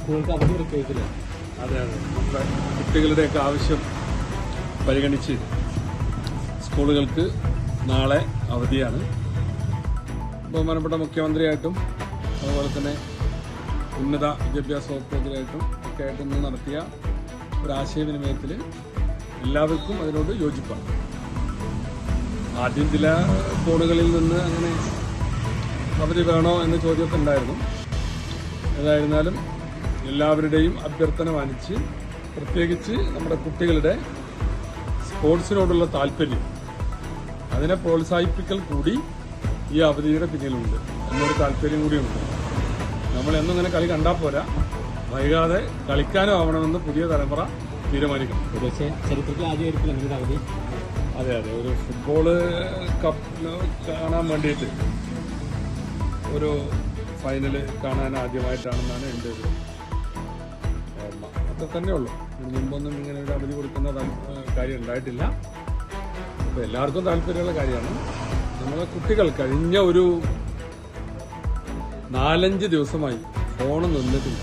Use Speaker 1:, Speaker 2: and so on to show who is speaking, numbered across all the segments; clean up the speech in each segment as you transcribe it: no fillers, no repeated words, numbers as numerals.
Speaker 1: സ്കൂൾക്ക് അവധി പ്രഖ്യാപിക്കില്ല.
Speaker 2: അതെ അതെ, നമ്മുടെ കുട്ടികളുടെയൊക്കെ ആവശ്യം പരിഗണിച്ച് സ്കൂളുകൾക്ക് നാളെ അവധിയാണ്. ബഹുമാനപ്പെട്ട മുഖ്യമന്ത്രിയായിട്ടും അതുപോലെ തന്നെ ഉന്നത വിദ്യാഭ്യാസ വകുപ്പിലായിട്ടും ഒക്കെ ആയിട്ട് ഇന്ന് നടത്തിയ ഒരാശയവിനിമയത്തിൽ എല്ലാവർക്കും അതിനോട് യോജിപ്പാണ്. ആദ്യം ചില കോണുകളിൽ നിന്ന് അങ്ങനെ അവധി വേണോ എന്ന ചോദ്യമൊക്കെ ഉണ്ടായിരുന്നു. ഏതായിരുന്നാലും എല്ലാവരുടെയും അഭ്യർത്ഥന മാനിച്ച് പ്രത്യേകിച്ച് നമ്മുടെ കുട്ടികളുടെ സ്പോർട്സിനോടുള്ള താല്പര്യം അതിനെ പ്രോത്സാഹിപ്പിക്കൽ കൂടി ഈ അവധിയുടെ പിന്നിലുണ്ട് എന്നൊരു താല്പര്യം കൂടിയുണ്ട്. നമ്മൾ എന്നും ഇങ്ങനെ കളി കണ്ടാൽ പോരാ, വൈകാതെ കളിക്കാനും ആവണമെന്ന് പുതിയ തലമുറ തീരുമാനിക്കണം.
Speaker 1: പക്ഷേ ചരിത്രത്തിൽ ആദ്യമായിരിക്കും അങ്ങനെ അവധി.
Speaker 2: അതെ അതെ, ഒരു ഫുട്ബോള് കപ്പ് കാണാൻ വേണ്ടിയിട്ട് ഒരു ഫൈനൽ കാണാൻ ആദ്യമായിട്ടാണെന്നാണ് എൻ്റെ ഒരു ഓർമ്മ. അത്ര തന്നെ ഉള്ളൂ. ഇതിന് മുമ്പൊന്നും ഇങ്ങനെ ഒരു അവധി കൊടുക്കുന്ന കാര്യം ഉണ്ടായിട്ടില്ല. അപ്പോൾ എല്ലാവർക്കും താല്പര്യമുള്ള കാര്യമാണ്. നമ്മളെ കുട്ടികൾ കഴിഞ്ഞ ഒരു 4-5 ദിവസമായി ഫോൺ നിന്നിട്ടില്ല.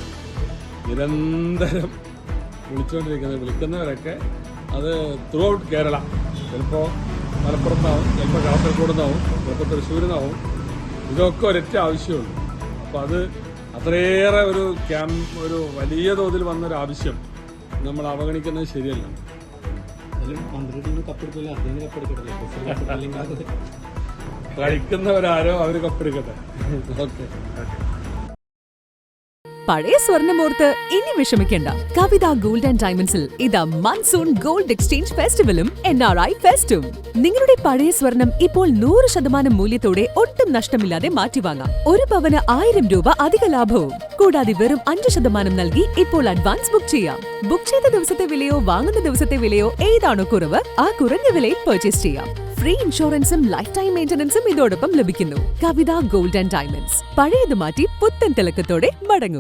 Speaker 2: നിരന്തരം വിളിക്കുന്നവരൊക്കെ അത് ത്രൂ ഔട്ട് കേരള, ചിലപ്പോൾ മലപ്പുറത്താവും, ചിലപ്പോൾ കാസർഗോഡ് നിന്നാവും, ചിലപ്പോൾ തൃശ്ശൂരിൽ നിന്നാവും. ഇതൊക്കെ ഒരൊറ്റ ആവശ്യമുള്ളൂ. അപ്പോൾ അത് അത്രയേറെ ഒരു വലിയ തോതിൽ വന്നൊരാവശ്യം നമ്മൾ അവഗണിക്കുന്നത് ശരിയല്ല. കളിക്കുന്നവരാരോ അവർ കപ്പെടുക്കട്ടെ. ഓക്കെ.
Speaker 3: പഴയ സ്വർണ്ണമോർത്ത് ഇനി വിഷമിക്കേണ്ട. കവിത ഗോൾഡ് ആൻഡ് ഡയമണ്ട്സിൽ ഇതാ മൺസൂൺ ഗോൾഡ് എക്സ്ചേഞ്ച് ഫെസ്റ്റിവലും NRI ഫെസ്റ്റും. നിങ്ങളുടെ പഴയ സ്വർണം ഇപ്പോൾ 100% മൂല്യത്തോടെ ഒട്ടും നഷ്ടമില്ലാതെ മാറ്റിവാങ്ങാം. ഒരു പവന് 1000 രൂപ അധിക ലാഭവും. കൂടാതെ വെറും 5% നൽകി ഇപ്പോൾ അഡ്വാൻസ് ബുക്ക് ചെയ്യാം. ബുക്ക് ചെയ്ത ദിവസത്തെ വിലയോ വാങ്ങുന്ന ദിവസത്തെ വിലയോ ഏതാണോ കുറവ് ആ കുറഞ്ഞ വിലയിൽ പർച്ചേസ് ചെയ്യാം. ഫ്രീ ഇൻഷുറൻസും ലൈഫ് ടൈം മെയിന്റനൻസും ഇതോടൊപ്പം ലഭിക്കുന്നു. കവിത ഗോൾഡ് ആൻഡ് ഡയമണ്ട്സ്. പഴയത് മാറ്റി പുത്തൻ തിളക്കത്തോടെ മടങ്ങൂ.